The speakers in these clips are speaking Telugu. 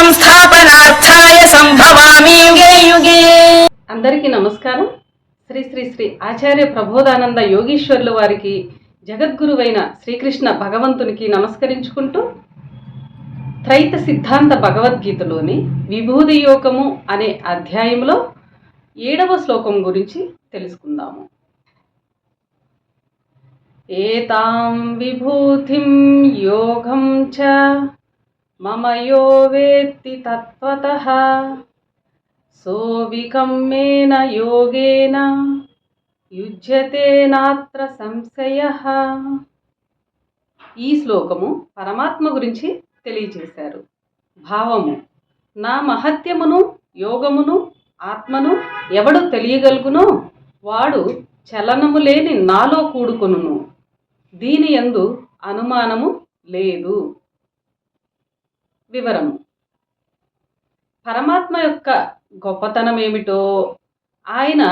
సంస్థాపనార్థాయ సంభవామి యుగే యుగే. అందరికీ నమస్కారం. శ్రీ శ్రీ శ్రీ ఆచార్య ప్రబోధానంద యోగీశ్వర్ల వారికి, జగద్గురువైన శ్రీకృష్ణ భగవంతునికి నమస్కరించుకుంటూ త్రైత సిద్ధాంత భగవద్గీతలోని విభూది యోగము అనే అధ్యాయంలో 7వ శ్లోకం గురించి తెలుసుకుందాము. ఏతాం విభూతిం యోగం చ మమ యో వేత్తి తత్వతః సోవికమ్మేన యోగేన యుజ్యతే నాత్ర సంశయః. ఈ శ్లోకము పరమాత్మ గురించి తెలియజేశారు. భావము: నా మహత్యమును, యోగమును, ఆత్మను ఎవడు తెలియగలుగునో వాడు చలనము లేని నాలో కూడుకొనును. దీని యందు అనుమానము లేదు. వివరము: పరమాత్మ యొక్క గొప్పతనం ఏమిటో, ఆయన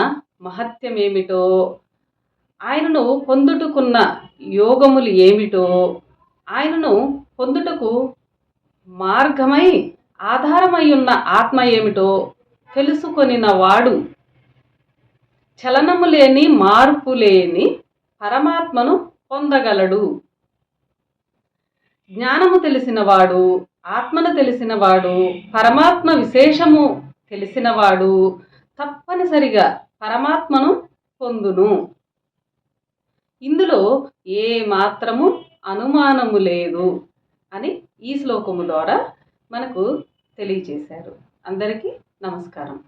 మహత్యమేమిటో, ఆయనను పొందుటకున్న యోగములు ఏమిటో, ఆయనను పొందుటకు మార్గమై ఆధారమై ఉన్న ఆత్మ ఏమిటో తెలుసుకొనిన వాడు చలనము లేని, మార్పు లేని పరమాత్మను పొందగలడు. జ్ఞానము తెలిసినవాడు, ఆత్మను తెలిసినవాడు, పరమాత్మ విశేషము తెలిసినవాడు తప్పనిసరిగా పరమాత్మను పొందును. ఇందులో ఏ మాత్రము అనుమానము లేదు అని ఈ శ్లోకము ద్వారా మనకు తెలియజేశారు. అందరికీ నమస్కారం.